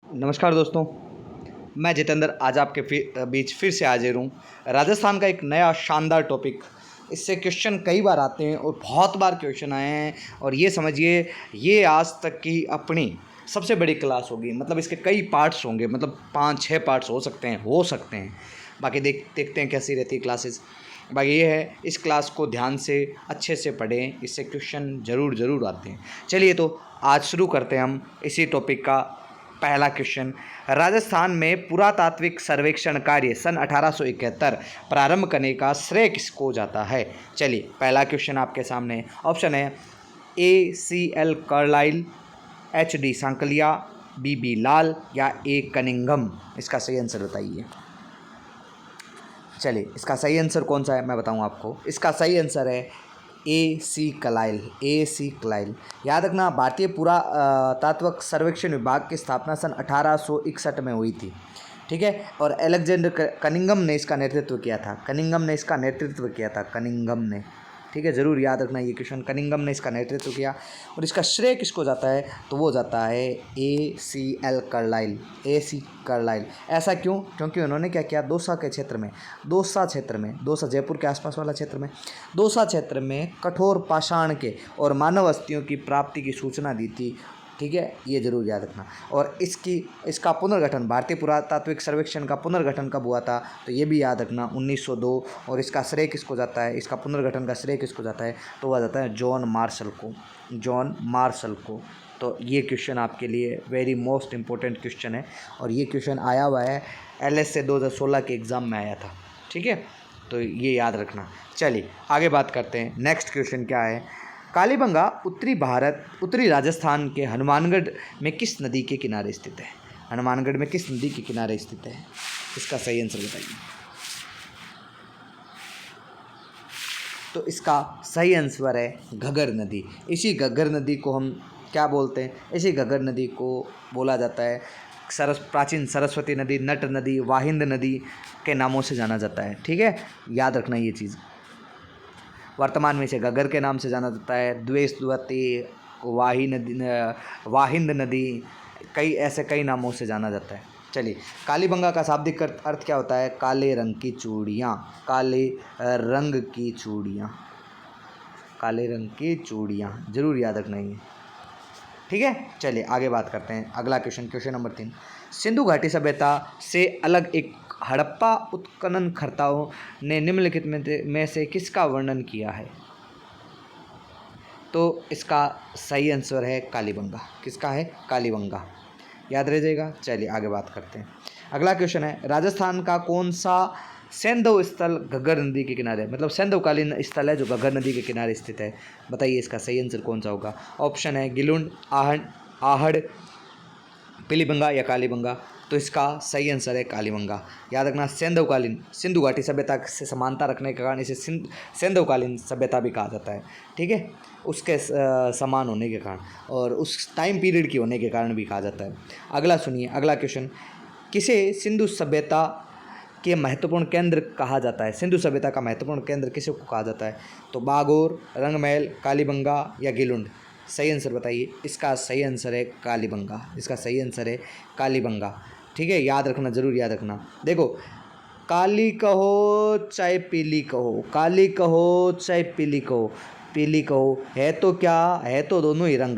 नमस्कार दोस्तों, मैं जितेंद्र आज आपके बीच फिर से हाजिर हूँ। राजस्थान का एक नया शानदार टॉपिक। इससे क्वेश्चन कई बार आते हैं और बहुत बार क्वेश्चन आए हैं और ये समझिए ये आज तक की अपनी सबसे बड़ी क्लास होगी। मतलब इसके कई पार्ट्स होंगे, मतलब 5-6 पार्ट्स हो सकते हैं। बाकी देखते हैं कैसी रहती है क्लासेस। बाकी ये है, इस क्लास को ध्यान से अच्छे से पढ़ें, इससे क्वेश्चन ज़रूर आते हैं। चलिए तो आज शुरू करते हैं हम इसी टॉपिक का। पहला क्वेश्चन, राजस्थान में पुरातात्विक सर्वेक्षण कार्य सन 1871 प्रारंभ करने का श्रेय किसको जाता है? चलिए पहला क्वेश्चन आपके सामने। ऑप्शन है ACL Carlyle, HD Sankalia, BB Lal या A कनिंघम। इसका सही आंसर बताइए। चलिए इसका सही आंसर कौन सा है मैं बताऊं आपको। इसका सही आंसर है AC क्लाइल। याद रखना, भारतीय पुरातात्विक सर्वेक्षण विभाग की स्थापना सन 1861 में हुई थी। ठीक है, और अलेक्जेंडर कनिंघम ने इसका नेतृत्व किया था। कनिंघम ने ठीक है, ज़रूर याद रखना ये क्वेश्चन। कनिंघम ने इसका नेतृत्व किया और इसका श्रेय किसको जाता है? तो वो जाता है ACL कार्लाइल। ऐसा क्यों? क्योंकि उन्होंने क्या किया, दौसा क्षेत्र में, दौसा जयपुर के आसपास वाला क्षेत्र में, दौसा क्षेत्र में कठोर पाषाण के और मानव अस्थियों की प्राप्ति की सूचना दी थी। ठीक है, ये ज़रूर याद रखना। और इसका पुनर्गठन, भारतीय पुरातात्विक सर्वेक्षण का पुनर्गठन कब हुआ था? तो ये भी याद रखना, 1902। और इसका श्रेय किसको जाता है, इसका पुनर्गठन का श्रेय किसको जाता है? तो वह जाता है जॉन मार्शल को। तो ये क्वेश्चन आपके लिए वेरी मोस्ट इम्पोर्टेंट क्वेश्चन है और ये क्वेश्चन आया हुआ है LSA 2016 के एग्ज़ाम में आया था। ठीक है, तो ये याद रखना। चलिए आगे बात करते हैं। नेक्स्ट क्वेश्चन क्या है? कालीबंगा उत्तरी राजस्थान के हनुमानगढ़ में किस नदी के किनारे स्थित है? इसका सही आंसर बताइए। तो इसका सही आंसर है घग्गर नदी। इसी घग्गर नदी को हम क्या बोलते हैं? इसी घग्गर नदी को बोला जाता है प्राचीन सरस्वती नदी, नट नदी, वाहिंद नदी के नामों से जाना जाता है। ठीक है, याद रखना ये चीज़। वर्तमान में इसे घग्गर के नाम से जाना जाता है। द्वेषवती, वाहिंद नदी, कई नामों से जाना जाता है। चलिए, कालीबंगा का शाब्दिक अर्थ क्या होता है? काले रंग की चूड़ियाँ। ज़रूर याद रखना ये। ठीक है, चलिए आगे बात करते हैं। अगला क्वेश्चन नंबर 3। सिंधु घाटी सभ्यता से अलग एक हड़प्पा उत्खननकर्ताओं ने निम्नलिखित में से किसका वर्णन किया है? तो इसका सही आंसर है कालीबंगा। किसका है? कालीबंगा। याद रह जाएगा। चलिए आगे बात करते हैं। अगला क्वेश्चन है, राजस्थान का कौन सा सैंधव स्थल घग्गर नदी के किनारे, मतलब सैंधवकालीन स्थल है जो घग्गर नदी के किनारे स्थित है? बताइए इसका सही आंसर कौन सा होगा। ऑप्शन है गिलुंड, आहड़, पीलीबंगा या कालीबंगा। तो इसका सही आंसर है कालीबंगा। याद रखना, सैंधवकालीन, सिंधु घाटी सभ्यता से समानता रखने के कारण इसे सैंधवकालीन सभ्यता भी कहा जाता है। ठीक है, उसके समान होने के कारण और उस टाइम पीरियड की होने के कारण भी कहा जाता है। अगला सुनिए, अगला क्वेश्चन, किसे सिंधु सभ्यता के महत्वपूर्ण केंद्र कहा जाता है? सिंधु सभ्यता का महत्वपूर्ण केंद्र किसे को कहा जाता है? तो बागोर, रंगमहल, कालीबंगा या गिलुंड। सही आंसर बताइए। इसका सही आंसर है कालीबंगा। ठीक है, याद रखना, ज़रूर याद रखना। देखो, काली कहो चाहे पीली कहो, पीली कहो, है तो क्या है, तो दोनों ही रंग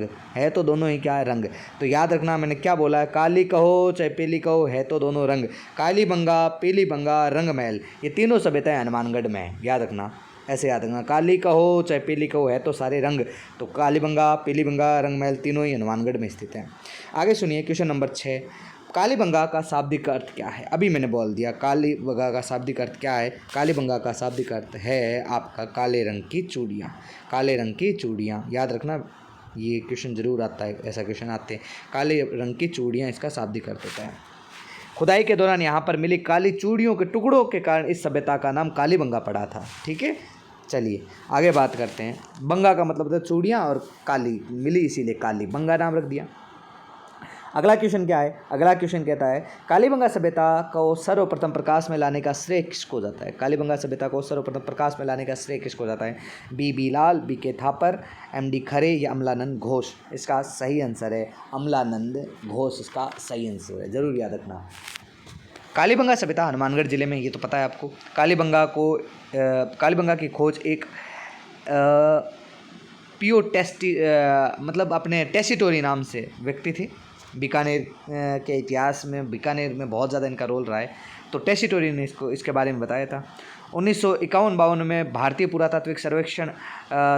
क्या है? रंग। तो याद रखना मैंने क्या बोला है, काली कहो चाहे पीली कहो, है तो दोनों रंग। कालीबंगा, पीलीबंगा, रंगमहल, ये तीनों सभ्यताएं हनुमानगढ़ में है। याद रखना, ऐसे याद रखना, काली कहो चाहे पीली कहो, है तो सारे रंग। तो कालीबंगा, पीलीबंगा, रंगमहल तीनों ही हनुमानगढ़ में स्थित हैं। आगे सुनिए क्वेश्चन नंबर 6। कालीबंगा का शाब्दिक अर्थ क्या है? अभी मैंने बोल दिया कालीबंगा का शाब्दिक अर्थ क्या है। कालीबंगा का शाब्दिक अर्थ है आपका काले रंग की चूड़ियाँ। याद रखना, ये क्वेश्चन ज़रूर आता है, ऐसा क्वेश्चन आते हैं। काले रंग की चूड़ियाँ इसका शाब्दिक अर्थ होता है। खुदाई के दौरान यहाँ पर मिली काली चूड़ियों के टुकड़ों के कारण इस सभ्यता का नाम कालीबंगा पड़ा था। ठीक है, चलिए आगे बात करते हैं। बंगा का मतलब था चूड़ियाँ और काली मिली, इसीलिए काली बंगा नाम रख दिया। अगला क्वेश्चन क्या है? अगला क्वेश्चन कहता है कालीबंगा सभ्यता को सर्वप्रथम प्रकाश में लाने का श्रेय किसको जाता है? कालीबंगा सभ्यता को सर्वप्रथम प्रकाश में लाने का श्रेय किसको जाता है? बी लाल, BK थापर, MD खरे या अमलानंद घोष? इसका सही आंसर है अमलानंद घोष, इसका सही आंसर है, जरूर याद रखना। कालीबंगा सभ्यता हनुमानगढ़ जिले में, ये तो पता है आपको। कालीबंगा की खोज एक मतलब अपने टेसिटोरी नाम से व्यक्ति थे। बीकानेर के इतिहास में बीकानेर में बहुत ज़्यादा इनका रोल रहा है, तो टेसिटोरी ने इसके बारे में बताया था। 1951-52 में भारतीय पुरातात्विक सर्वेक्षण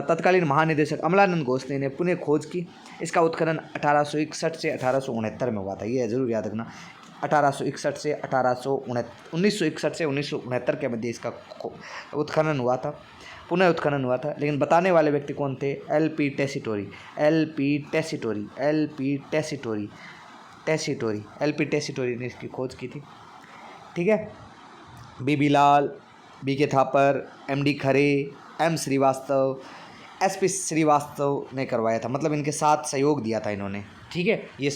तत्कालीन महानिदेशक अमलानंद घोष ने पुनः खोज की। इसका उत्खनन 1861 से 1869 में हुआ था, ये ज़रूर याद रखना। 1961 से 1969 के मध्य इसका उत्खनन हुआ था, पुनः उत्खनन हुआ था। लेकिन बताने वाले व्यक्ति कौन थे? LP Tessitori. LP टेसिटोरी ने इसकी खोज की थी, ठीक है। BB लाल, BK थापर, MD खरे, M श्रीवास्तव, SP श्रीवास्तव ने करवाया था, मतलब इनके साथ सहयोग दिया था इन्होंने, ठीक है। ये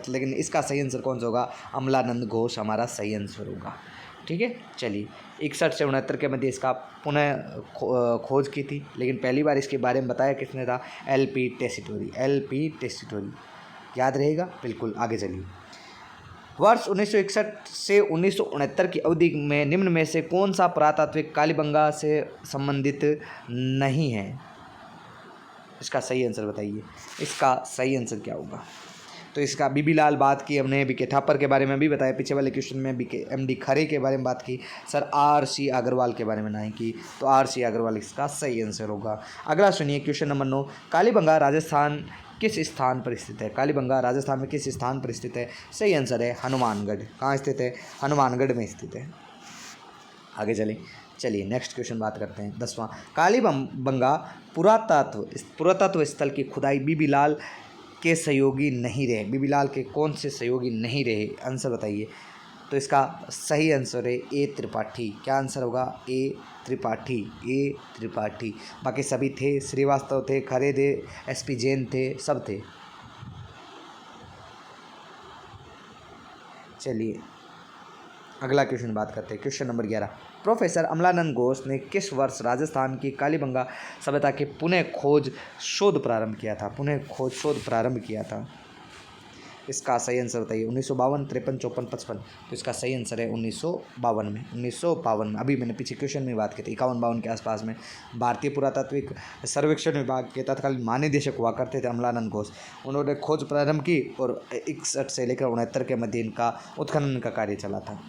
लेकिन इसका सही आंसर कौन सा होगा? अमलानंद घोष हमारा सही आंसर होगा, ठीक है। चलिए 61 से 69 के मध्य इसका पुनः खोज की थी, लेकिन पहली बार इसके बारे में बताया किसने था? LP टेसिटोरी, याद रहेगा बिल्कुल। आगे चलिए, वर्ष 1961 से 1969 की अवधि में निम्न में से कौन सा पुरातात्विक कालीबंगा से संबंधित नहीं है? इसका सही आंसर बताइए, इसका सही आंसर क्या होगा? तो इसका BB लाल बात की हमने, BK थापर के बारे में भी बताया पीछे वाले क्वेश्चन में, MD खरे के बारे में बात की, सर RC अग्रवाल के बारे में नहीं की, तो RC अग्रवाल इसका सही आंसर होगा। अगला सुनिए क्वेश्चन नंबर 9, कालीबंगा राजस्थान किस स्थान पर स्थित है? कालीबंगा राजस्थान में किस स्थान पर स्थित है? सही आंसर है हनुमानगढ़। कहाँ स्थित है? हनुमानगढ़ में स्थित है। आगे चलिए नेक्स्ट क्वेश्चन बात करते हैं 10वां, कालीबंगा पुरातत्व स्थल की खुदाई BB लाल के सहयोगी नहीं रहे। BB लाल के कौन से सहयोगी नहीं रहे? आंसर बताइए। तो इसका सही आंसर है A त्रिपाठी। क्या आंसर होगा? A त्रिपाठी। बाकी सभी थे, श्रीवास्तव थे, खरे थे, SP जैन थे, सब थे। चलिए अगला क्वेश्चन बात करते हैं, question number 11, professor Amalanand Ghosh ने किस वर्ष राजस्थान की कालीबंगा सभ्यता के पुनः खोज शोध प्रारंभ किया था? इसका सही आंसर बताइए। 1952, 53, 54, 55। तो इसका सही आंसर है 1952 में। अभी मैंने पीछे क्वेश्चन में बात की थी 51-52 के आसपास में। भारतीय पुरातात्विक सर्वेक्षण विभाग के तत्कालीन महानिदेशक हुआ करते थे अमलानंद घोष। उन्होंने खोज प्रारंभ की और 61 से लेकर 69 के मध्य इनका उत्खनन का कार्य चला था।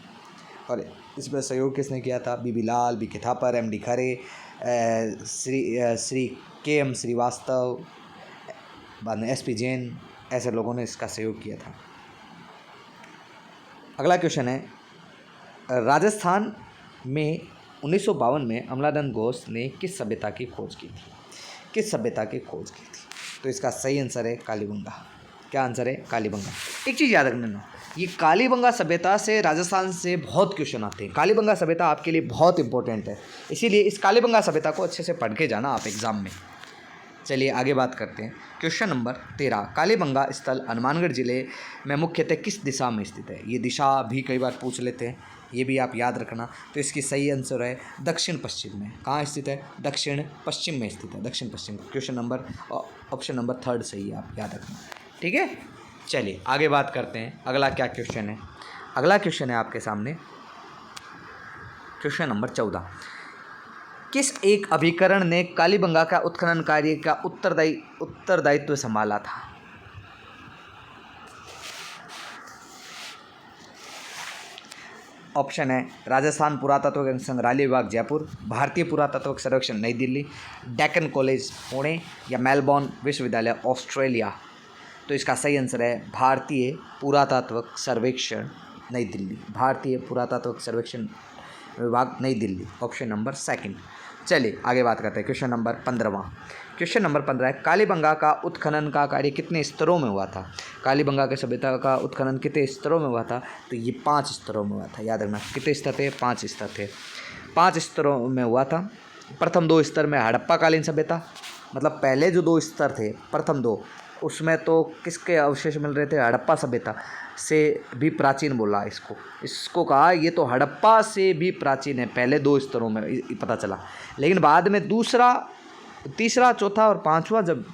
और इसमें सहयोग किसने किया था? BB लाल, BK थापर, MD खरे, श्री KM श्रीवास्तव, बाद में SP जैन, ऐसे लोगों ने इसका सहयोग किया था। अगला क्वेश्चन है, राजस्थान में 1952 में अमलानंद घोष ने किस सभ्यता की खोज की थी? तो इसका सही आंसर है कालीबंगा। क्या आंसर है? कालीबंगा। एक चीज़ याद रखना, ये कालीबंगा सभ्यता से राजस्थान से बहुत क्वेश्चन आते हैं। कालीबंगा सभ्यता आपके लिए बहुत इंपॉर्टेंट है, इसीलिए इस कालीबंगा सभ्यता को अच्छे से पढ़ के जाना आप एग्ज़ाम में। चलिए आगे बात करते हैं, क्वेश्चन नंबर 13, कालीबंगा स्थल हनुमानगढ़ जिले में मुख्यतः किस दिशा में स्थित है? ये दिशा भी कई बार पूछ लेते हैं, ये भी आप याद रखना। तो इसकी सही आंसर है दक्षिण पश्चिम में। कहाँ स्थित है? दक्षिण पश्चिम में स्थित है, दक्षिण पश्चिम। क्वेश्चन नंबर ऑप्शन नंबर 3 सही है, आप याद रखना, ठीक है। चलिए आगे बात करते हैं, अगला क्या क्वेश्चन है? अगला क्वेश्चन है आपके सामने क्वेश्चन नंबर 14, किस एक अभिकरण ने कालीबंगा का उत्खनन कार्य का उत्तरदायित्व संभाला था? ऑप्शन है राजस्थान पुरातत्व संग्रहालय विभाग जयपुर, भारतीय पुरातत्व सर्वेक्षण नई दिल्ली, डेक्कन कॉलेज पुणे या मेलबोर्न विश्वविद्यालय ऑस्ट्रेलिया। तो इसका सही आंसर है भारतीय पुरातत्व सर्वेक्षण नई दिल्ली, भारतीय पुरातत्व सर्वेक्षण विभाग नई दिल्ली, ऑप्शन नंबर 2। चलिए आगे बात करते हैं, क्वेश्चन नंबर 15वां। क्वेश्चन नंबर 15 है, कालीबंगा का उत्खनन का कार्य कितने स्तरों में हुआ था? कालीबंगा की सभ्यता का उत्खनन कितने स्तरों में हुआ था? तो ये 5 स्तरों में हुआ था, याद रखना। कितने स्तर थे? 5 स्तर थे, 5 स्तरों में हुआ था। प्रथम 2 स्तर में हड़प्पा कालीन सभ्यता, मतलब पहले जो 2 स्तर थे, प्रथम 2, उसमें तो किसके अवशेष मिल रहे थे, हड़प्पा सभ्यता से भी प्राचीन बोला इसको, इसको कहा ये तो हड़प्पा से भी प्राचीन है, पहले 2 स्तरों में पता चला। लेकिन बाद में दूसरा, तीसरा, चौथा और पांचवा जब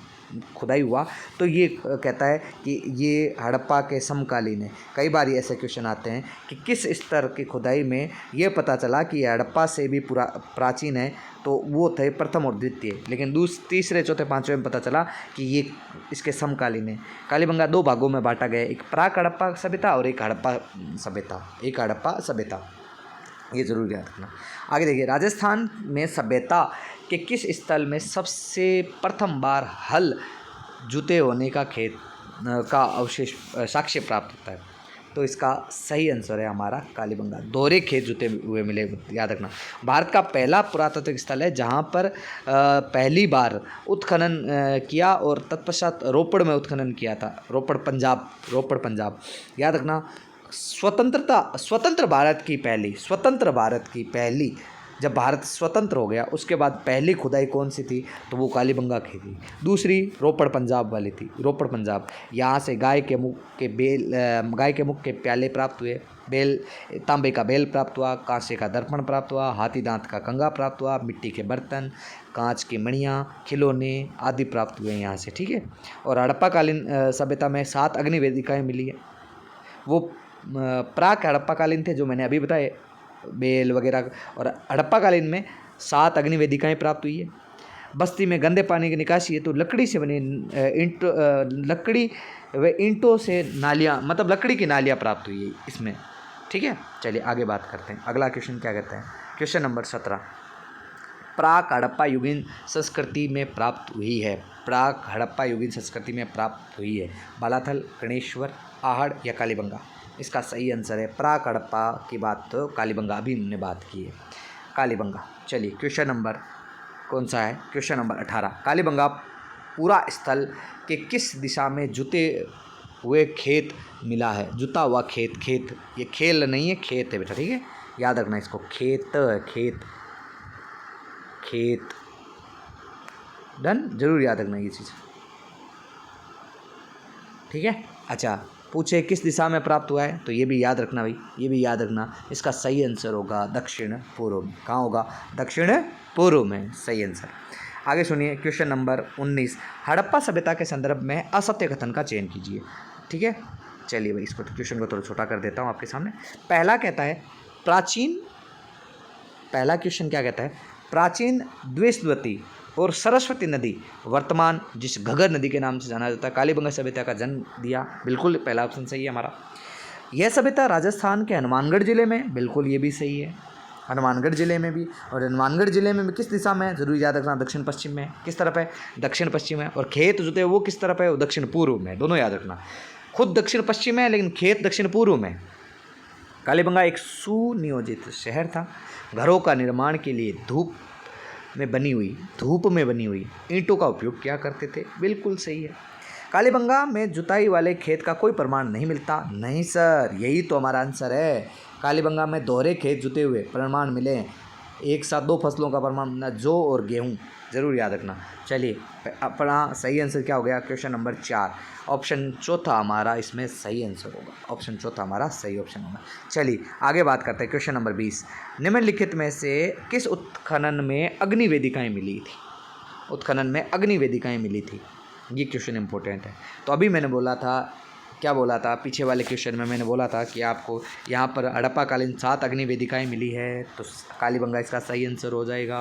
खुदाई हुआ तो ये कहता है कि ये हड़प्पा के समकालीन है। कई बार ये ऐसे क्वेश्चन आते हैं कि किस स्तर की खुदाई में ये पता चला कि ये हड़प्पा से भी पूरा प्राचीन है, तो वो थे प्रथम और द्वितीय। लेकिन तीसरे, चौथे, पांचवें में पता चला कि ये इसके समकालीन है। कालीबंगा 2 भागों में बांटा गया, एक प्राक हड़प्पा सभ्यता और एक हड़प्पा सभ्यता, एक हड़प्पा सभ्यता, ये जरूर याद रखना। आगे देखिए, राजस्थान में सभ्यता के किस स्थल में सबसे प्रथम बार हल जुते होने का खेत का अवशेष साक्ष्य प्राप्त होता है? तो इसका सही आंसर है हमारा कालीबंगा, दोहरे खेत जुते हुए मिले, याद रखना। भारत का पहला पुरातात्विक स्थल है जहाँ पर पहली बार उत्खनन किया और तत्पश्चात रोपड़ में उत्खनन किया था, रोपड़ पंजाब, याद रखना। स्वतंत्र भारत की पहली, जब भारत स्वतंत्र हो गया उसके बाद पहली खुदाई कौन सी थी, तो वो कालीबंगा की थी। दूसरी रोपड़ पंजाब वाली थी, रोपड़ पंजाब। यहाँ से गाय के मुख के प्याले प्राप्त हुए, तांबे का बेल प्राप्त हुआ, कांसे का दर्पण प्राप्त हुआ, हाथी दांत का कंगा प्राप्त हुआ, मिट्टी के बर्तन, कांच की मणियाँ, खिलौने आदि प्राप्त हुए यहाँ से, ठीक है। और हड़प्पाकालीन सभ्यता में 7 अग्निवेदिकाएँ मिली है। वो प्राक हड़प्पाकालीन थे जो मैंने अभी बताए, बेल वगैरह, और हड़प्पाकालीन में 7 अग्निवेदिकाएँ प्राप्त हुई है। बस्ती में गंदे पानी की निकासी है तो लकड़ी से बनी लकड़ी व ईंटों से नालियाँ, मतलब लकड़ी की नालियाँ प्राप्त हुई है इसमें, ठीक है। चलिए आगे बात करते हैं। अगला क्वेश्चन क्या कहता है, क्वेश्चन नंबर 17, प्राक हड़प्पा युगीन संस्कृति में प्राप्त हुई है, प्राक हड़प्पा युगीन संस्कृति में प्राप्त हुई है बालाथल, गणेश्वर, आहड़ या कालीबंगा? इसका सही आंसर है प्राक हड़प्पा की बात तो कालीबंगा, अभी हमने बात की है, कालीबंगा। चलिए क्वेश्चन नंबर कौन सा है, क्वेश्चन नंबर 18, कालीबंगा पूरा स्थल के किस दिशा में जुते हुए खेत मिला है? जुता हुआ खेत, ये खेल नहीं है, खेत है बेटा, ठीक है, याद रखना इसको, खेत डन, जरूर याद रखना ये चीज़, ठीक है। अच्छा, पूछे किस दिशा में प्राप्त हुआ है, तो ये भी याद रखना भाई, ये भी याद रखना। इसका सही आंसर होगा दक्षिण पूर्व में। कहाँ होगा? दक्षिण पूर्व में, सही आंसर। आगे सुनिए क्वेश्चन नंबर 19, हड़प्पा सभ्यता के संदर्भ में असत्य कथन का चयन कीजिए, ठीक है। चलिए भाई, इसको क्वेश्चन को थोड़ा छोटा कर देता हूँ आपके सामने। पहला क्वेश्चन क्या कहता है, प्राचीन द्विशद्वती और सरस्वती नदी वर्तमान जिस घग्गर नदी के नाम से जाना जाता है, कालीबंगा सभ्यता का जन्म दिया। बिल्कुल पहला ऑप्शन सही है हमारा। यह सभ्यता राजस्थान के हनुमानगढ़ जिले में, बिल्कुल ये भी सही है, हनुमानगढ़ जिले में भी। और हनुमानगढ़ जिले में किस दिशा में है, जरूर याद रखना, दक्षिण पश्चिम में। किस तरफ है? दक्षिण पश्चिम है। और खेत जो थे वो किस तरफ है? वो दक्षिण पूर्व में, दोनों याद रखना। खुद दक्षिण पश्चिम है लेकिन खेत दक्षिण पूर्व में। कालीबंगा एक सुनियोजित शहर था, घरों का निर्माण के लिए धूप में बनी हुई ईंटों का उपयोग किया करते थे, बिल्कुल सही है। कालीबंगा में जुताई वाले खेत का कोई प्रमाण नहीं मिलता, नहीं सर, यही तो हमारा आंसर है। कालीबंगा में दोहरे खेत जुते हुए प्रमाण मिले, एक साथ 2 फसलों का प्रमाण मिला, जौ और गेहूँ, जरूर याद रखना। चलिए अपना सही आंसर क्या हो गया, क्वेश्चन नंबर 4, ऑप्शन चौथा हमारा इसमें सही आंसर होगा, ऑप्शन चौथा हमारा सही ऑप्शन होगा। चलिए आगे बात करते हैं, क्वेश्चन नंबर 20, निम्नलिखित में से किस उत्खनन में अग्निवेदिकाएँ मिली थी? उत्खनन में अग्निवेदिकाएँ मिली थी, ये क्वेश्चन इंपॉर्टेंट है। तो अभी मैंने बोला था, क्या बोला था, पीछे वाले क्वेश्चन में मैंने बोला था कि आपको यहाँ पर हड़प्पाकालीन 7 अग्निवेदिकाएँ मिली है, तो कालीबंगा इसका सही आंसर हो जाएगा,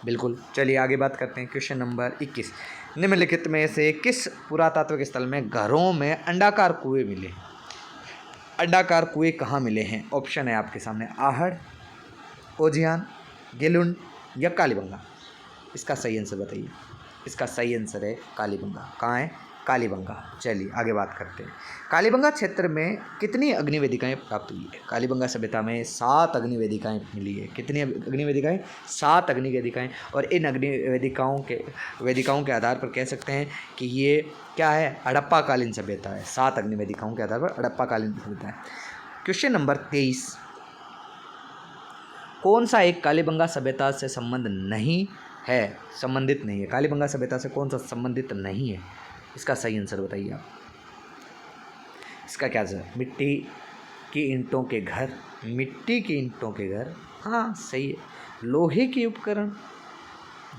बिल्कुल। चलिए आगे बात करते हैं, क्वेश्चन नंबर 21, निम्नलिखित में से किस पुरातात्विक स्थल में घरों में अंडाकार कुएँ मिले? अंडाकार कुएँ कहाँ मिले हैं? ऑप्शन है आपके सामने, आहड़, ओजियान, गेलुंड या कालीबंगा? इसका सही आंसर बताइए। इसका सही आंसर है कालीबंगा। कहाँ है? कालीबंगा। चलिए आगे बात करते हैं, कालीबंगा क्षेत्र में कितनी अग्निवेदिकाएँ प्राप्त हुई है? कालीबंगा सभ्यता में 7 अग्निवेदिकाएँ मिली है। कितनी अग्निवेदिकाएँ? 7 अग्निवेदिकाएँ। और इन वेदिकाओं के आधार पर कह सकते हैं कि ये क्या है, हड़प्पाकालीन सभ्यता है। 7 अग्निवेदिकाओं के आधार पर हड़प्पाकालीन सभ्यता है। क्वेश्चन नंबर 23, कौन सा एक कालीबंगा सभ्यता से संबंधित नहीं है? कालीबंगा सभ्यता से कौन सा संबंधित नहीं है? इसका सही आंसर बताइए आप। इसका क्या आंसर? मिट्टी की ईंटों के घर, मिट्टी की ईंटों के घर, हाँ सही है। लोहे के उपकरण,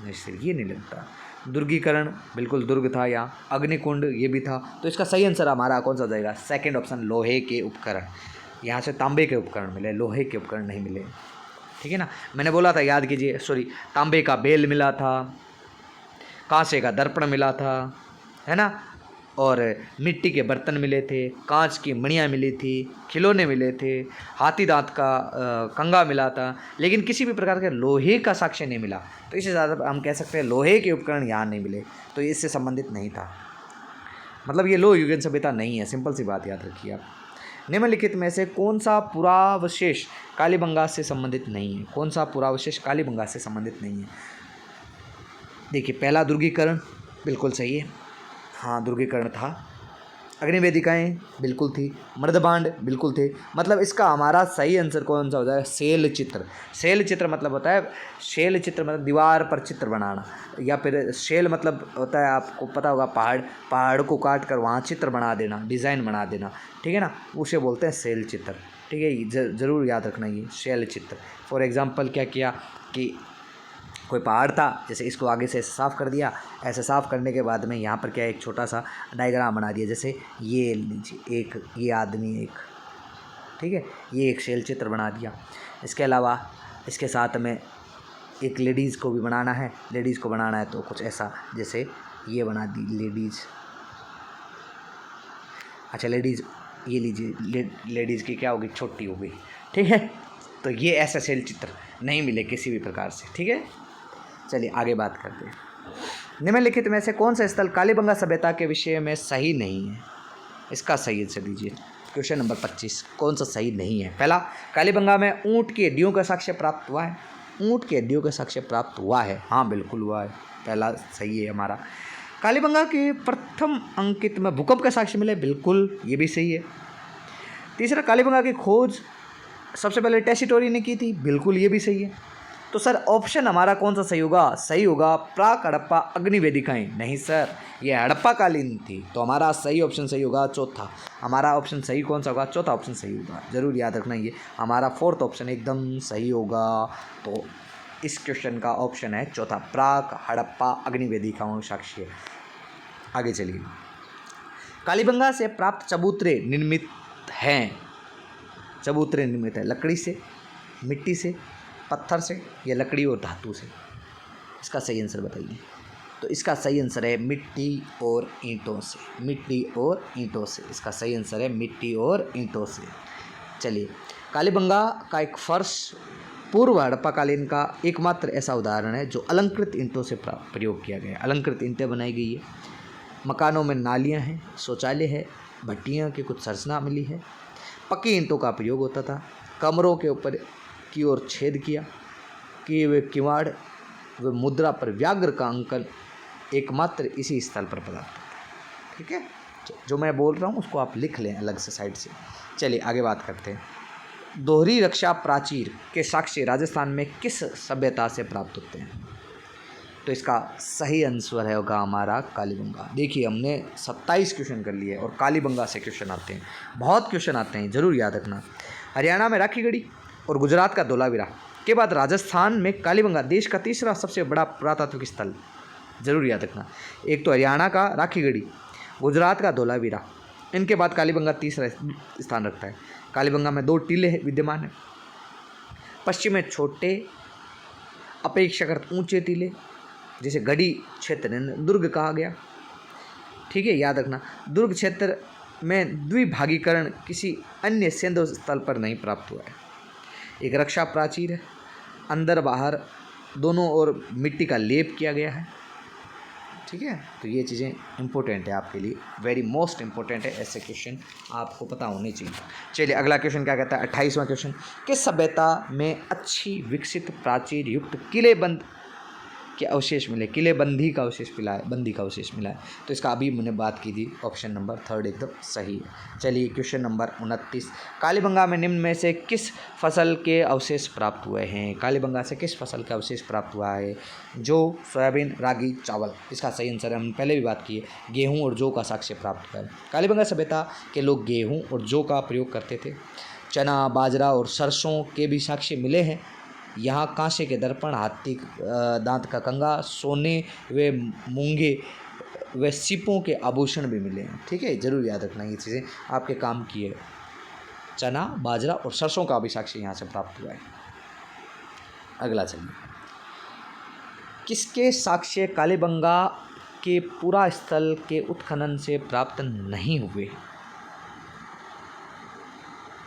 नहीं सर ये नहीं लगता। दुर्गीकरण, बिल्कुल दुर्ग था यहाँ। अग्निकुंड ये भी था। तो इसका सही आंसर हमारा कौन सा हो जाएगा? सेकंड ऑप्शन, लोहे के उपकरण। यहाँ से तांबे के उपकरण मिले, लोहे के उपकरण नहीं मिले, ठीक है ना। मैंने बोला था, याद कीजिए, सॉरी, तांबे का बेल मिला था, कांसे का दर्पण मिला था, है ना, और मिट्टी के बर्तन मिले थे, कांच की मणियाँ मिली थी, खिलौने मिले थे, हाथी दांत का कंगा मिला था, लेकिन किसी भी प्रकार के लोहे का साक्ष्य नहीं मिला। तो इससे ज़्यादा हम कह सकते हैं लोहे के उपकरण यहाँ नहीं मिले, तो ये इससे संबंधित नहीं था। मतलब ये लोह युगीन सभ्यता नहीं है, सिंपल सी बात याद रखिए आप। निम्नलिखित में से कौन सा पुरावशेष कालीबंगा से संबंधित नहीं है? कौन सा पुरावशेष कालीबंगा से संबंधित नहीं है? देखिए, पहला दुर्गीकरण बिल्कुल सही है, हाँ दुर्गीकरण था। अग्निवेदिकाएँ बिल्कुल थी, मृदभांड बिल्कुल थे। मतलब इसका हमारा सही आंसर कौन सा हो जाएगा? शैल चित्र। शैल चित्र मतलब होता है, शैल चित्र मतलब दीवार पर चित्र बनाना, या फिर शैल मतलब होता है, आपको पता होगा, पहाड़ को काट कर वहाँ चित्र बना देना, डिज़ाइन बना देना, ठीक है ना, उसे बोलते हैं शैल चित्र, ठीक है। ज़रूर याद रखना ये शैल चित्र। फॉर एग्जाम्पल क्या किया कि कोई पहाड़ था, जैसे इसको आगे से साफ़ कर दिया, ऐसे साफ़ करने के बाद में यहाँ पर क्या है, एक छोटा सा डायग्राम बना दिया, जैसे ये लीजिए, एक ये आदमी, एक, ठीक है, ये एक शैल चित्र बना दिया। इसके अलावा इसके साथ में एक लेडीज़ को भी बनाना है, लेडीज़ को बनाना है तो कुछ ऐसा, जैसे ये बना दी लेडीज़, अच्छा लेडीज़, ये लीजिए, लेडीज़ की क्या होगी, छोटी हो गई, ठीक है। तो ये ऐसा शैल चित्र नहीं मिले किसी भी प्रकार से, ठीक है। चलिए आगे बात करते हैं। निम्नलिखित में से कौन सा स्थल कालीबंगा सभ्यता के विषय में सही नहीं है? इसका सही आंसर दीजिए। क्वेश्चन नंबर 25, कौन सा सही नहीं है? पहला, कालीबंगा में ऊँट की हड्डियों का साक्ष्य प्राप्त हुआ है। ऊँट की हड्डियों का साक्ष्य प्राप्त हुआ है, हाँ बिल्कुल हुआ है, पहला सही है हमारा। कालीबंगा के प्रथम अंकित में भूकंप का साक्ष्य मिले, बिल्कुल ये भी सही है। तीसरा, कालीबंगा की खोज सबसे पहले टेसीटोरी ने की थी, बिल्कुल ये भी सही है। तो सर ऑप्शन हमारा कौन सा सही होगा? सही होगा प्राक हड़प्पा अग्निवेदिकाएँ। नहीं सर, ये हड़प्पा कालीन थी, तो हमारा सही ऑप्शन सही होगा चौथा। हमारा ऑप्शन सही कौन सा होगा? चौथा ऑप्शन सही होगा, ज़रूर याद रखना ये हमारा फोर्थ ऑप्शन एकदम सही होगा। तो इस क्वेश्चन का ऑप्शन है चौथा, प्राक हड़प्पा अग्निवेदिकाओं साक्ष्य। आगे चलिए, कालीबंगा से प्राप्त चबूतरे निर्मित हैं। चबूतरे निर्मित है लकड़ी से, मिट्टी से, पत्थर से, या लकड़ी और धातु से? इसका सही आंसर बताइए। तो इसका सही आंसर है मिट्टी और ईंटों से, मिट्टी और ईंटों से। इसका सही आंसर है मिट्टी और ईंटों से। चलिए, कालीबंगा का एक फर्श पूर्व हड़प्पाकालीन का एकमात्र ऐसा उदाहरण है जो अलंकृत ईंटों से प्रयोग किया गया है। अलंकृत ईंटें बनाई गई है, मकानों में नालियाँ हैं, शौचालय है, भट्टियाँ की कुछ संरचना मिली है, पक्की ईंटों का प्रयोग होता था, कमरों के ऊपर की ओर छेद किए हुए किवाड़ व मुद्रा पर व्याघ्र का अंकन एकमात्र इसी स्थल पर पदार्थ, ठीक है। जो मैं बोल रहा हूँ उसको आप लिख लें अलग से साइड से। चलिए आगे बात करते हैं। दोहरी रक्षा प्राचीर के साक्ष्य राजस्थान में किस सभ्यता से प्राप्त होते हैं? तो इसका सही आंसर है होगा हमारा कालीबंगा। देखिए, हमने 27 क्वेश्चन कर लिए और कालीबंगा से क्वेश्चन आते हैं, बहुत क्वेश्चन आते हैं, ज़रूर याद रखना। हरियाणा में राखीगढ़ी और गुजरात का धोलावीरा के बाद राजस्थान में कालीबंगा देश का तीसरा सबसे बड़ा पुरातात्विक स्थल, ज़रूर याद रखना। एक तो हरियाणा का राखीगढ़ी, गुजरात का धोलावीरा, इनके बाद कालीबंगा तीसरा स्थान रखता है। कालीबंगा में 2 टीले विद्यमान हैं। पश्चिम में छोटे अपेक्षाकृत ऊंचे टीले, जिसे गढ़ी क्षेत्र दुर्ग कहा गया, ठीक है, याद रखना। दुर्ग क्षेत्र में द्विभागीकरण किसी अन्य सिंधु स्थल पर नहीं प्राप्त हुआ है। एक रक्षा प्राचीर है, अंदर बाहर दोनों ओर मिट्टी का लेप किया गया है, ठीक है। तो ये चीज़ें इंपॉर्टेंट है आपके लिए, वेरी मोस्ट इंपॉर्टेंट है, ऐसे क्वेश्चन आपको पता होने चाहिए। चलिए अगला क्वेश्चन क्या कहता है, 28वां क्वेश्चन। किस सभ्यता में अच्छी विकसित प्राचीर युक्त किलेबंद के अवशेष मिले, किलेबंदी का अवशेष मिला है, बंदी का अवशेष मिला है। तो इसका अभी मैंने बात की थी, ऑप्शन नंबर 3 एकदम सही है। चलिए क्वेश्चन नंबर 29, कालीबंगा में निम्न में से किस फसल के अवशेष प्राप्त हुए हैं? कालीबंगा से किस फसल का अवशेष प्राप्त हुआ है? जौ, सोयाबीन, रागी, चावल। इसका सही आंसर है, हमने पहले भी बात की है, गेहूँ और जौ का साक्ष्य प्राप्त हुआ है। कालीबंगा सभ्यता के लोग गेहूँ और जौ का प्रयोग करते थे। चना, बाजरा और सरसों के भी साक्ष्य मिले हैं। यहाँ कांसे के दर्पण, हाथी दांत का कंगा, सोने व मूंगे व सीपों के आभूषण भी मिले हैं। ठीक है, जरूर याद रखना, ये चीज़ें आपके काम की है। चना, बाजरा और सरसों का भी साक्ष्य यहाँ से प्राप्त हुआ है। अगला चलिए, किसके साक्ष्य कालीबंगा के पूरा स्थल के उत्खनन से प्राप्त नहीं हुए?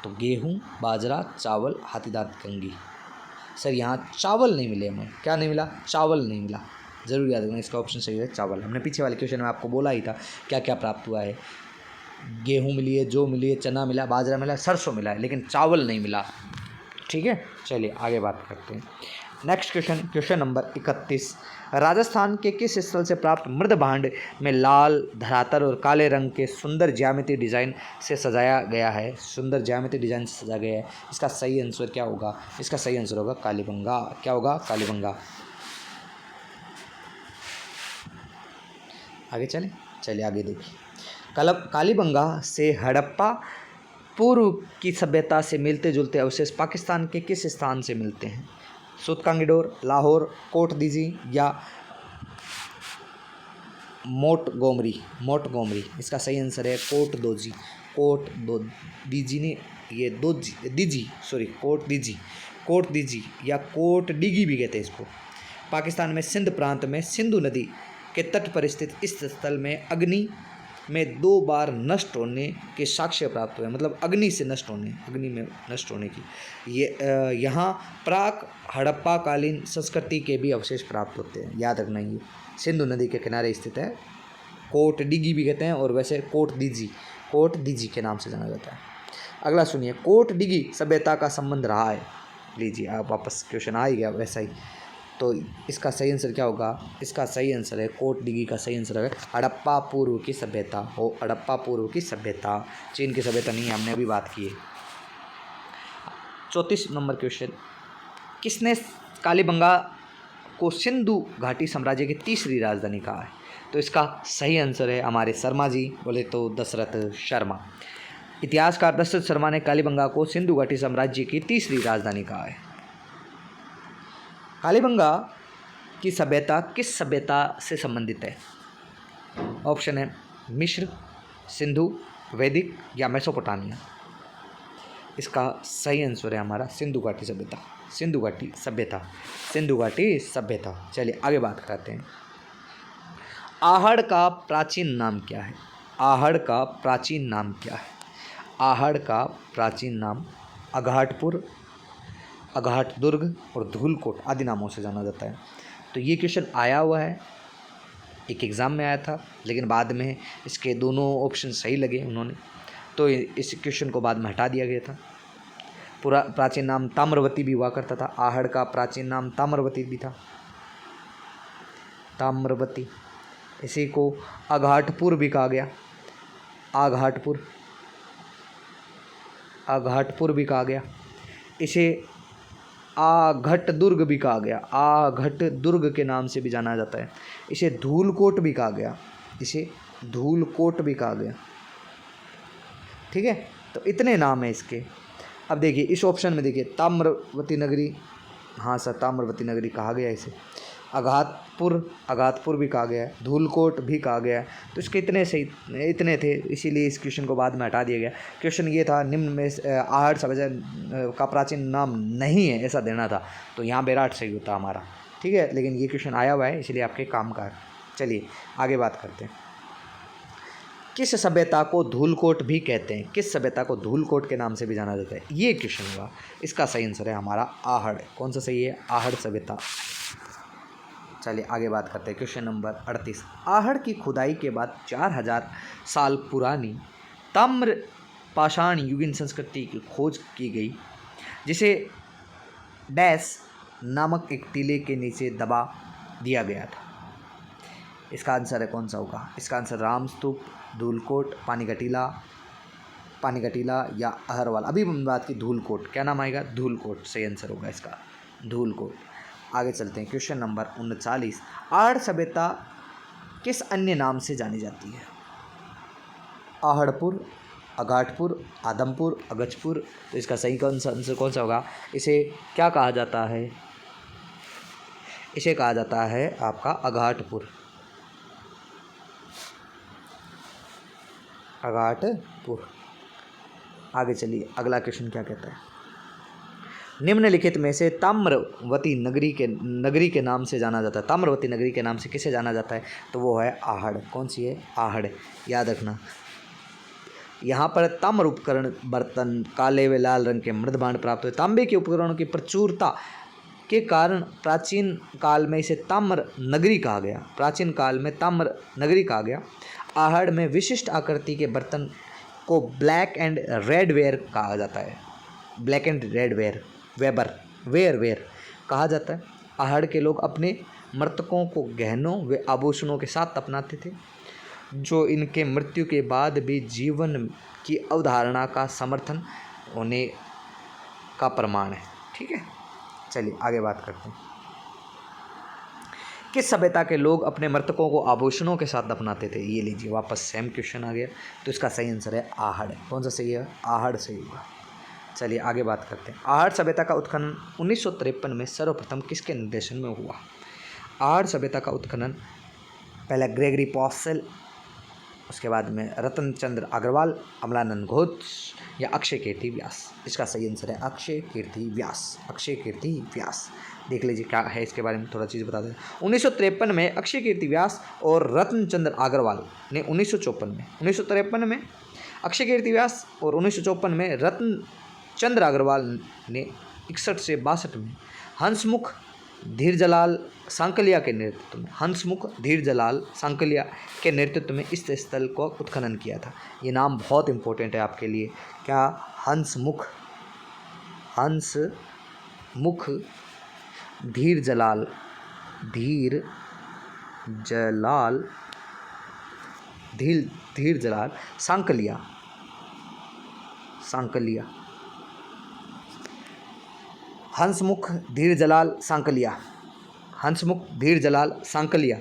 तो गेहूँ, बाजरा, चावल, हाथीदांत कंगी। सर यहाँ चावल नहीं मिले हमें, क्या नहीं मिला? चावल नहीं मिला, ज़रूर याद रखना, इसका ऑप्शन सही है चावल। हमने पीछे वाले क्वेश्चन में आपको बोला ही था क्या क्या प्राप्त हुआ है। गेहूँ मिली है, जौ मिली है, चना मिला, बाजरा मिला, सरसों मिला है, लेकिन चावल नहीं मिला। ठीक है, चलिए आगे बात करते हैं। Next question, question number 31, Rajasthan के किस स्थल से प्राप्त मृद भांड में लाल धरातल और काले रंग के सुंदर ज्यामिति डिजाइन से सजाया गया है? सुंदर ज्यामिति डिजाइन से सजाया गया है। इसका सही आंसर क्या होगा? इसका सही आंसर होगा कालीबंगा। क्या होगा? कालीबंगा। आगे चलिए आगे देखिए, कालीबंगा से हड़प्पा पूर्व की सभ्यता से मिलते जुलते अवशेष पाकिस्तान के किस स्थान से मिलते हैं? सूतकांगीडोर, लाहौर, कोट दीजी या मोंटगोमरी। इसका सही आंसर है कोट दीजी ने, ये कोट दीजी या कोट डिगी भी कहते हैं इसको। पाकिस्तान में सिंध प्रांत में सिंधु नदी के तट पर स्थित इस स्थल में अग्नि में 2 बार नष्ट होने के साक्ष्य प्राप्त हुए, मतलब अग्नि में नष्ट होने की। ये यहाँ प्राक हड़प्पा कालीन संस्कृति के भी अवशेष प्राप्त होते हैं, याद रखना। ये सिंधु नदी के किनारे स्थित है, कोट डिगी भी कहते हैं, और वैसे कोट दीजी के नाम से जाना जाता है। अगला सुनिए, कोट डिगी सभ्यता का संबंध रहा है। लीजिए आप वापस क्वेश्चन आ ही गया वैसा ही। तो इसका सही आंसर क्या होगा? इसका सही आंसर है कोट डिगी का सही आंसर है हड़प्पा पूर्व की सभ्यता। हड़प्पा पूर्व की सभ्यता, चीन की सभ्यता नहीं है, हमने अभी बात की है। 34 नंबर क्वेश्चन, किसने कालीबंगा को सिंधु घाटी साम्राज्य की तीसरी राजधानी कहा है? तो इसका सही आंसर है हमारे शर्मा जी, बोले तो दशरथ शर्मा। इतिहासकार दशरथ शर्मा ने कालीबंगा को सिंधु घाटी साम्राज्य की तीसरी राजधानी कहा है। कालीबंगा की सभ्यता किस सभ्यता से संबंधित है? ऑप्शन है मिस्र, सिंधु, वैदिक या मेसोपोटामिया। इसका सही आंसर है हमारा सिंधु घाटी सभ्यता। चलिए आगे बात करते हैं। आहड़ का प्राचीन नाम क्या है? आहड़ का प्राचीन नाम अघाटपुर, अघाट दुर्ग और धूलकोट आदि नामों से जाना जाता है। तो ये क्वेश्चन आया हुआ है, एक एग्ज़ाम में आया था, लेकिन बाद में इसके दोनों ऑप्शन सही लगे उन्होंने, तो इस क्वेश्चन को बाद में हटा दिया गया था। पूरा प्राचीन नाम ताम्रवती भी हुआ करता था, आहड़ का प्राचीन नाम ताम्रवती भी था, ताम्रवती। इसी को अघाटपुर भी कहा गया, अघाटपुर भी कहा गया। इसे आघट दुर्ग भी कहा गया, आघट दुर्ग के नाम से भी जाना जाता है। इसे धूलकोट भी कहा गया, ठीक है। तो इतने नाम है इसके। अब देखिए इस ऑप्शन में देखिए ताम्रवती नगरी, हाँ सर ताम्रवती नगरी कहा गया इसे। अघातपुर भी कहा गया है, धूलकोट भी कहा गया है। तो इसके इतने थे, इसीलिए इस क्वेश्चन को बाद में हटा दिया गया। क्वेश्चन ये था निम्न में आहड़ सभ्यता का प्राचीन नाम नहीं है, ऐसा देना था, तो यहाँ बेराट सही होता हमारा, ठीक है। लेकिन ये क्वेश्चन आया हुआ है, इसलिए आपके काम का है। चलिए आगे बात करते हैं। किस सभ्यता को धूलकोट भी कहते हैं? किस सभ्यता को धूलकोट के नाम से भी जाना जाता है? ये क्वेश्चन हुआ। इसका सही आंसर है हमारा आहड़। कौन सा सही है? आहड़ सभ्यता। चलिए आगे बात करते हैं। क्वेश्चन नंबर 38, आहड़ की खुदाई के बाद 4000 साल पुरानी ताम्र पाषाण युगीन संस्कृति की खोज की गई, जिसे डैश नामक एक टीले के नीचे दबा दिया गया था। इसका आंसर है कौन सा होगा? इसका आंसर रामस्तूप, धूलकोट, पानीगटीला या अहरवाल। अभी हमने बात की धूलकोट, क्या नाम आएगा? धूलकोट सही आंसर होगा इसका, धूलकोट। आगे चलते हैं, क्वेश्चन नंबर 39। आहड़ सभ्यता किस अन्य नाम से जानी जाती है? आहड़पुर, अघाटपुर, आदमपुर, अगजपुर। तो इसका सही आंसर कौन सा होगा? इसे क्या कहा जाता है? इसे कहा जाता है आपका अघाटपुर, अघाटपुर। आगे चलिए, अगला क्वेश्चन क्या कहता है? निम्नलिखित में से ताम्रवती नगरी के नाम से जाना जाता है। ताम्रवती नगरी के नाम से किसे जाना जाता है? तो वो है आहड़। कौन सी है? आहड़। याद रखना, यहाँ पर ताम्र उपकरण, बर्तन, काले व लाल रंग के मृद भांड प्राप्त हुए। तांबे के उपकरणों की प्रचुरता के कारण प्राचीन काल में इसे ताम्र नगरी कहा गया। प्राचीन काल में ताम्र नगरी कहा गया। आहड़ में विशिष्ट आकृति के बर्तन को ब्लैक एंड रेड वेयर कहा जाता है। Black and red ware, ware कहा जाता है। आहड़ के लोग अपने मृतकों को गहनों व आभूषणों के साथ अपनाते थे, जो इनके मृत्यु के बाद भी जीवन की अवधारणा का समर्थन होने का प्रमाण है। ठीक है, चलिए आगे बात करते हैं। किस सभ्यता के लोग अपने मृतकों को आभूषणों के साथ दफनाते थे? ये लीजिए, वापस सेम क्वेश्चन आ गया। तो इसका सही आंसर है आहड़। कौन सा सही है? आहड़ सही होगा। चलिए आगे बात करते हैं। आहड़ सभ्यता का उत्खनन 1953 में सर्वप्रथम किसके निर्देशन में हुआ? आहड़ सभ्यता का उत्खनन पहले ग्रेगरी पॉसेल, उसके बाद में रतन चंद्र अग्रवाल, अमलानंद घोष या अक्षय कीर्ति व्यास। इसका सही आंसर है अक्षय कीर्ति व्यास। अक्षय कीर्ति व्यास, देख लीजिए क्या है इसके बारे में थोड़ा चीज़ बता दें। 1953 में अक्षय कीर्ति व्यास और रतन चंद्र अग्रवाल ने 1953 में अक्षय कीर्ति व्यास और 1954 में रतन चंद्र अग्रवाल ने 61 से 62 में हंसमुख धीरजलाल सांकलिया के नेतृत्व में इस स्थल को उत्खनन किया था। ये नाम बहुत इंपॉर्टेंट है आपके लिए। क्या? हंसमुख धीरजलाल सांकलिया। हंसमुख धीरजलाल सांकलिया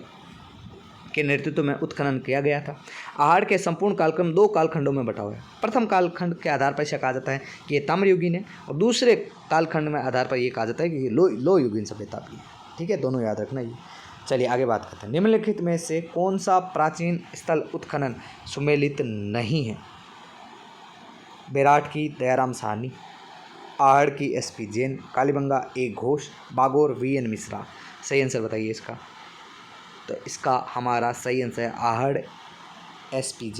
के नेतृत्व में उत्खनन किया गया था। आहड़ के संपूर्ण कालक्रम 2 कालखंडों में बटा हुआ है। प्रथम कालखंड के आधार पर इसे कहा जाता है कि ये ताम्रयुगीन है, और दूसरे कालखंड में आधार पर ये कहा जाता है कि ये लोहयुगीन सभ्यता भी है। ठीक है, दोनों याद रखना ये। चलिए आगे बात करते हैं। निम्नलिखित में से कौन सा प्राचीन स्थल उत्खनन सुमेलित नहीं है? बेराट की दयाराम साहनी, आहड़ की SP Jain, Kalibangan A Ghosh, Bagor VN Mishra. सही आंसर बताइए इसका। तो इसका हमारा सही आंसर है आहड़ SP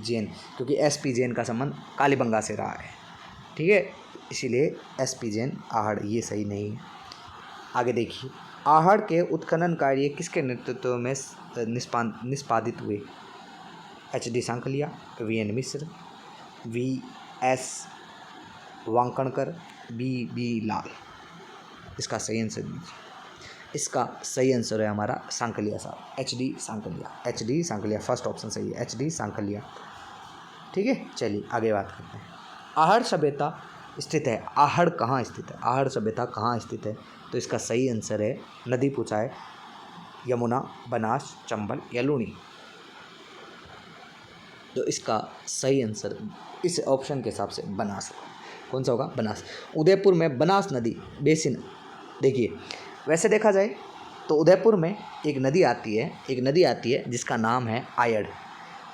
जैन, क्योंकि SP जैन का संबंध कालीबंगा से रहा है। ठीक है, इसीलिए SP जैन आहड़, ये सही नहीं है। आगे देखिए, आहड़ के उत्खनन कार्य किसके नेतृत्व में निष्पादित हुए? HD सांकलिया, VN मिश्र, VS वांकणकर, B लाल। इसका सही आंसर दीजिए। इसका सही आंसर है हमारा सांकलिया साहब, HD सांकलिया। फर्स्ट ऑप्शन सही है, HD सांकलिया। ठीक है, चलिए आगे बात करते हैं। आहड़ सभ्यता स्थित है। आहड़ कहाँ स्थित है? आहड़ सभ्यता कहाँ स्थित है? तो इसका सही आंसर है, नदी पूछा है, यमुना, बनास, चंबल या लूनी। तो इसका सही आंसर इस ऑप्शन के हिसाब से बनास होगा। कौन सा होगा? बनास। उदयपुर में बनास नदी बेसिन, देखिए वैसे देखा जाए तो उदयपुर में एक नदी आती है जिसका नाम है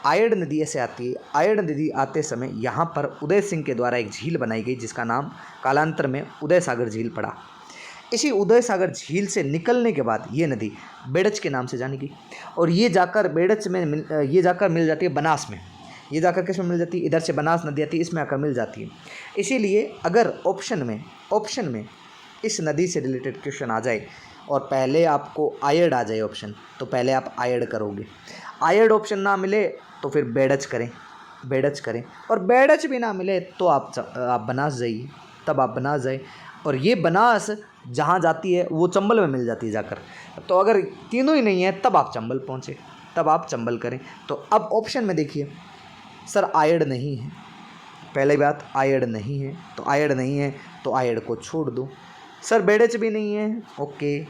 आयड़ नदी ऐसे आती है। आयड़ नदी आते समय यहाँ पर उदय सिंह के द्वारा एक झील बनाई गई, जिसका नाम कालांतर में उदय सागर झील पड़ा। इसी उदय सागर झील से निकलने के बाद ये नदी बेड़च के नाम से जानी गई, और ये जाकर मिल जाती है बनास में। ये जाकर किस में मिल जाती है? इधर से बनास नदी आती है, इसमें आकर मिल जाती है। इसीलिए अगर ऑप्शन में इस नदी से रिलेटेड क्वेश्चन आ जाए और पहले आपको आयड़ आ जाए ऑप्शन, तो पहले आप आयड़ करोगे। आयड़ ऑप्शन ना मिले तो फिर बेड़च करें, और बेड़च भी ना मिले तो आप बनास जाइए, तब आप बनास जाए। और ये बनास जहाँ जाती है वो चंबल में मिल जाती है जाकर। तो अगर तीनों ही नहीं है तब आप चंबल पहुँचे, तब आप चंबल करें। तो अब ऑप्शन में देखिए सर आयड नहीं है, पहली बात आयड नहीं है, तो आयड नहीं है तो आयड को छोड़ दो। सर बेड़च भी नहीं है, ओके,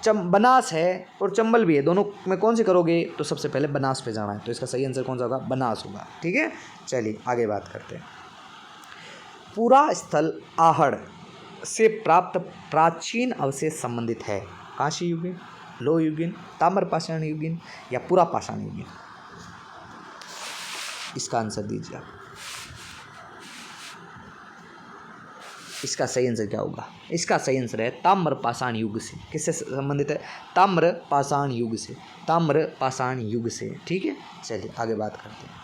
बनास है और चंबल भी है, दोनों में कौन से करोगे? तो सबसे पहले बनास पे जाना है, तो इसका सही आंसर कौन सा होगा? बनास होगा। ठीक है, चलिए आगे बात करते हैं। पूरा स्थल आहड़ से प्राप्त प्राचीन अवशेष संबंधित है कांस्य युगीन, लोह युगीन, ताम्र पाषाण युगीन या पूरा पाषाण युगीन? इसका आंसर दीजिए आप। इसका सही आंसर क्या होगा? इसका सही आंसर है ताम्र पाषाण युग से। किससे संबंधित है? ताम्र पाषाण युग से, ताम्र पाषाण युग से। ठीक है, चलिए आगे बात करते हैं।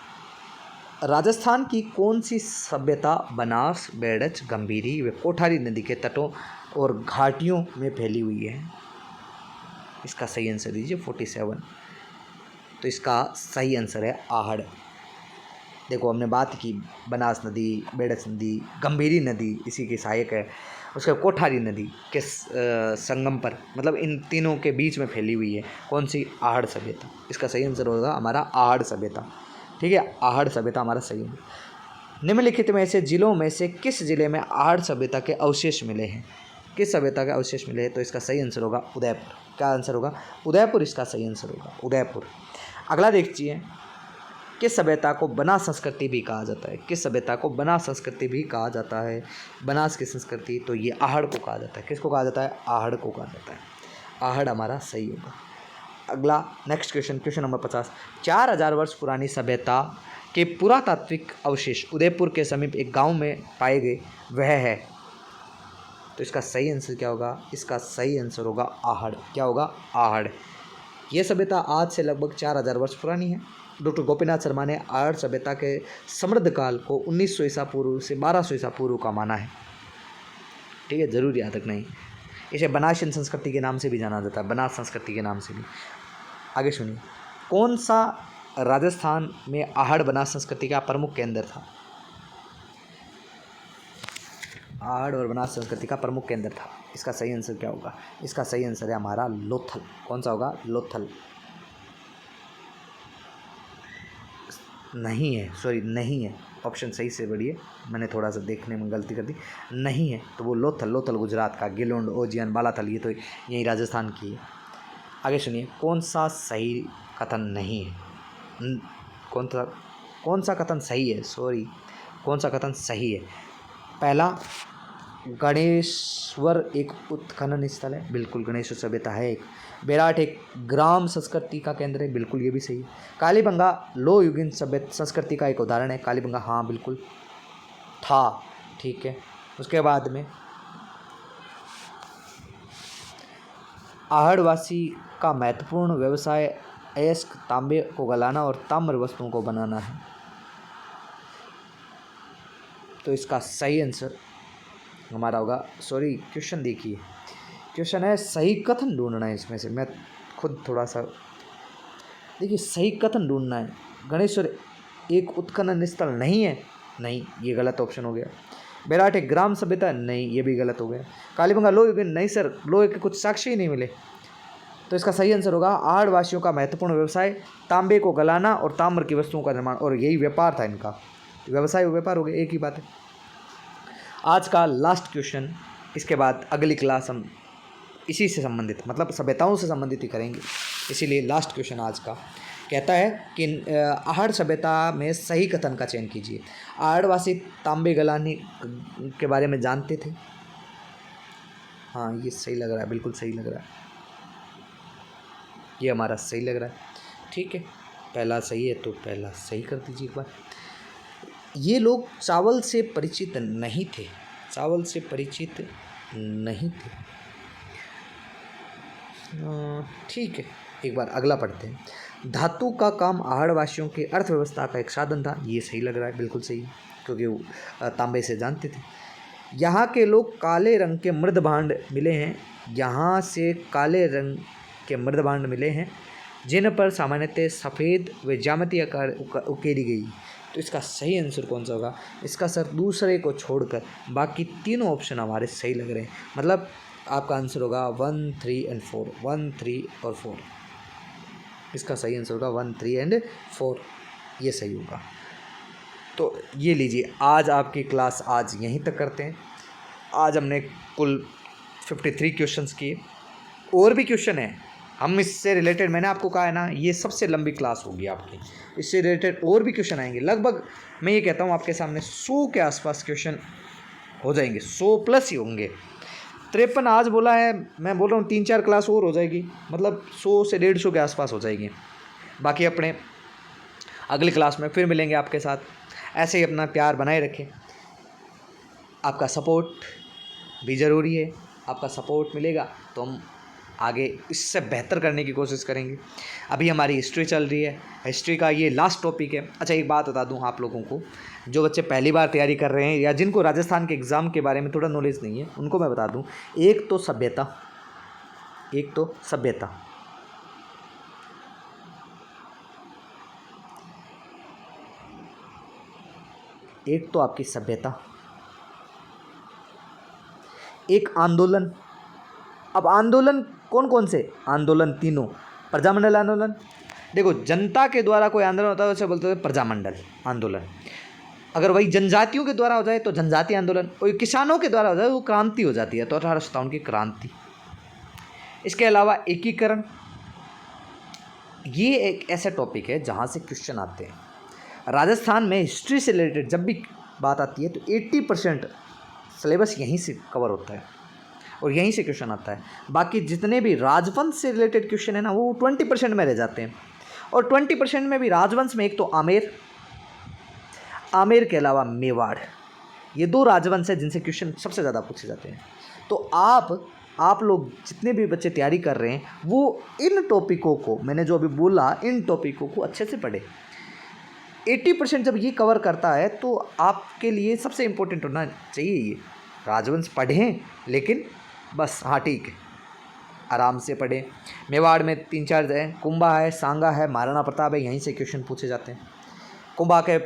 राजस्थान की कौन सी सभ्यता बनास, बेड़च, गंभीरी व कोठारी नदी के तटों और घाटियों में फैली हुई है? इसका सही आंसर दीजिए 47। तो इसका सही आंसर है आहड़। देखो हमने बात की बनास नदी, बेड़च नदी, गंभीरी नदी इसी की सहायक है, उसके कोठारी नदी के संगम पर, मतलब इन तीनों के बीच में फैली हुई है कौन सी? आहड़ सभ्यता। इसका सही आंसर होगा हमारा आहड़ सभ्यता। ठीक है, आहड़ सभ्यता हमारा सही है। निम्नलिखित में से जिलों में से किस जिले में आहड़ सभ्यता के अवशेष मिले हैं? किस सभ्यता के अवशेष मिले हैं? तो इसका सही आंसर होगा उदयपुर। क्या आंसर होगा? उदयपुर इसका सही आंसर होगा, उदयपुर। अगला देखिए, किस सभ्यता को बनास संस्कृति भी कहा जाता है? किस सभ्यता को बनास संस्कृति भी कहा जाता है? बनास की संस्कृति, तो ये आहड़ को कहा जाता है। किसको कहा जाता है? आहड़ को कहा जाता है। आहड़ हमारा सही होगा। अगला नेक्स्ट क्वेश्चन, क्वेश्चन नंबर 50। 4000 वर्ष पुरानी सभ्यता के पुरातात्विक अवशेष उदयपुर के समीप एक गांव में पाए गए, वह है? तो इसका सही आंसर क्या होगा? इसका सही आंसर होगा आहड़। क्या होगा? आहड़। यह सभ्यता आज से लगभग 4000 वर्ष पुरानी है। डॉक्टर गोपीनाथ शर्मा ने आहड़ सभ्यता के समृद्ध काल को 1900 ईसा पूर्व से 1200 ईसा पूर्व का माना है। ठीक है, जरूर याद रखना ही। इसे बनासियन संस्कृति के नाम से भी जाना जाता है, बनास संस्कृति के नाम से भी। आगे सुनिए, कौन सा राजस्थान में आहड़ बनास संस्कृति का प्रमुख केंद्र था? आहड़ और बनास संस्कृति का प्रमुख केंद्र था। इसका सही आंसर क्या होगा? इसका सही आंसर है हमारा लोथल। कौन सा होगा? लोथल। नहीं है, सॉरी नहीं है, ऑप्शन सही से बढ़िए, मैंने थोड़ा सा देखने में गलती कर दी। नहीं है तो वो लोथल, लोथल गुजरात का, गिलोंड, ओजियन, बालाथल ये तो यही राजस्थान की है। आगे सुनिए, कौन सा सही कथन नहीं है? कौन सा कथन सही है? सॉरी, कौन सा कथन सही है? पहला, गणेश्वर एक उत्खनन स्थल है, बिल्कुल गणेश्वर सभ्यता है एक। बेराट एक ग्राम संस्कृति का केंद्र है, बिल्कुल ये भी सही है। कालीबंगा लोह युगीन सभ्यता संस्कृति का एक उदाहरण है। कालीबंगा हाँ बिल्कुल था, ठीक है। उसके बाद में आहड़वासी का महत्वपूर्ण व्यवसाय अयस्क तांबे को गलाना और ताम्र वस्तुओं को बनाना है। तो इसका सही आंसर हमारा होगा, सॉरी क्वेश्चन देखिए, क्वेश्चन है सही कथन ढूंढना है इसमें से, मैं खुद थोड़ा सा देखिए, सही कथन ढूंढना है। गणेश्वर एक उत्खनन स्थल नहीं है, नहीं ये गलत ऑप्शन हो गया। बेराट एक ग्राम सभ्यता, नहीं ये भी गलत हो गया। कालीबंगा लोह युगीन, नहीं सर लोहे के कुछ साक्ष्य ही नहीं मिले। तो इसका सही आंसर होगा आहड़वासियों का महत्वपूर्ण व्यवसाय तांबे को गलाना और ताम्र की वस्तुओं का निर्माण, और यही व्यापार था इनका, व्यवसाय व्यापार हो गया, एक ही बात है। आज का लास्ट क्वेश्चन, इसके बाद अगली क्लास हम इसी से संबंधित, मतलब सभ्यताओं से संबंधित ही करेंगे, इसीलिए लास्ट क्वेश्चन आज का कहता है कि आहड़ सभ्यता में सही कथन का चयन कीजिए। आहड़वासी तांबे गलाने के बारे में जानते थे? हाँ ये सही लग रहा है, बिल्कुल सही लग रहा है, ये हमारा सही लग रहा है। ठीक है, पहला सही है तो पहला सही कर दीजिए एक बार। ये लोग चावल से परिचित नहीं थे, चावल से परिचित नहीं थे। ठीक है, एक बार अगला पढ़ते हैं। धातु का काम आहड़वासियों की अर्थव्यवस्था का एक साधन था, ये सही लग रहा है, बिल्कुल सही, क्योंकि वो तांबे से जानते थे। यहाँ के लोग काले रंग के मृद भांड मिले हैं, यहाँ से काले रंग के मृद भांड मिले हैं जिन पर सामान्यतः सफ़ेद व ज्यामितीय आकार उकेरी गई। तो इसका सही आंसर कौन सा होगा? इसका सर दूसरे को छोड़कर बाकी तीनों ऑप्शन हमारे सही लग रहे हैं, मतलब आपका आंसर होगा 1, 3 एंड 4, 1, 3 और 4। इसका सही आंसर होगा 1, 3 एंड 4, ये सही होगा। तो ये लीजिए, आज आपकी क्लास आज यहीं तक करते हैं। आज हमने कुल 53 क्वेश्चंस किए, और भी क्वेश्चन है हम इससे रिलेटेड, मैंने आपको कहा है ना ये सबसे लंबी क्लास होगी आपकी, इससे रिलेटेड और भी क्वेश्चन आएंगे। लगभग मैं ये कहता हूँ आपके सामने 100 के आसपास क्वेश्चन हो जाएंगे, 100 प्लस ही होंगे। 53 आज बोला है, मैं बोल रहा हूँ 3-4 क्लास और हो जाएगी, मतलब 100 से 150 के आसपास हो जाएगी। बाकी अपने अगली क्लास में फिर मिलेंगे आपके साथ। ऐसे ही अपना प्यार बनाए रखें, आपका सपोर्ट भी ज़रूरी है। आपका सपोर्ट मिलेगा तो हम आगे इससे बेहतर करने की कोशिश करेंगे। अभी हमारी हिस्ट्री चल रही है, हिस्ट्री का ये लास्ट टॉपिक है। अच्छा, एक बात बता दूं आप लोगों को, जो बच्चे पहली बार तैयारी कर रहे हैं या जिनको राजस्थान के एग्ज़ाम के बारे में थोड़ा नॉलेज नहीं है, उनको मैं बता दूं, एक तो सभ्यता, एक तो आपकी सभ्यता, एक आंदोलन। अब आंदोलन कौन कौन से आंदोलन? तीनों। प्रजामंडल आंदोलन, देखो जनता के द्वारा कोई आंदोलन होता है उसे बोलते हैं प्रजामंडल आंदोलन। अगर वही जनजातियों के द्वारा हो जाए तो जनजाति आंदोलन, और किसानों के द्वारा हो जाए वो क्रांति हो जाती है, तो 1857 की क्रांति। इसके अलावा एकीकरण, ये एक ऐसा टॉपिक है जहाँ से क्वेश्चन आते हैं। राजस्थान में हिस्ट्री से रिलेटेड जब भी बात आती है तो 80% सिलेबस यहीं से कवर होता है और यहीं से क्वेश्चन आता है। बाकी जितने भी राजवंश से रिलेटेड क्वेश्चन है ना, वो 20% में रह जाते हैं। और 20% में भी राजवंश में एक तो आमेर के अलावा मेवाड़, ये 2 राजवंश है जिनसे क्वेश्चन सबसे ज़्यादा पूछे जाते हैं। तो आप लोग जितने भी बच्चे तैयारी कर रहे हैं वो इन टॉपिकों को, मैंने जो अभी बोला, इन टॉपिकों को अच्छे से पढ़े। 80% जब ये कवर करता है तो आपके लिए सबसे इम्पोर्टेंट होना चाहिए ये राजवंश पढ़ें, लेकिन बस हाँ ठीक है, आराम से पढ़ें। मेवाड़ में 3-4 है, कुंभा है, सांगा है, महाराणा प्रताप है, यहीं से क्वेश्चन पूछे जाते हैं। कुंभा के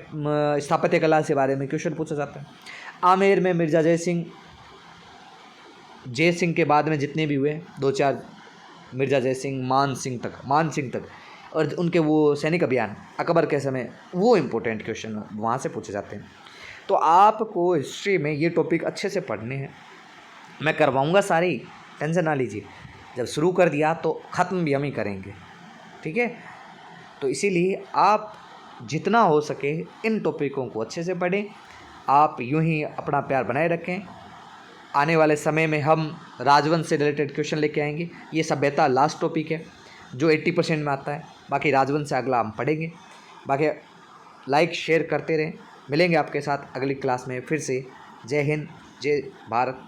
स्थापत्य कला से बारे में क्वेश्चन पूछा जाता है। आमेर में मिर्जा जय सिंह के बाद में जितने भी हुए 2-4, मिर्जा जय सिंह, मान सिंह तक, और उनके वो सैनिक अभियान अकबर के समय, वो इम्पोर्टेंट क्वेश्चन वहाँ से पूछे जाते हैं। तो आपको हिस्ट्री में ये टॉपिक अच्छे से पढ़ने हैं, मैं करवाऊँगा सारी, टेंशन ना लीजिए। जब शुरू कर दिया तो ख़त्म भी हम ही करेंगे, ठीक है। तो इसीलिए आप जितना हो सके इन टॉपिकों को अच्छे से पढ़ें। आप यूं ही अपना प्यार बनाए रखें। आने वाले समय में हम राजवंश से रिलेटेड क्वेश्चन लेके आएंगे। ये सभ्यता लास्ट टॉपिक है जो 80% में आता है, बाकी राजवंश से अगला हम पढ़ेंगे। बाकी लाइक शेयर करते रहें। मिलेंगे आपके साथ अगली क्लास में फिर से। जय हिंद, जय भारत।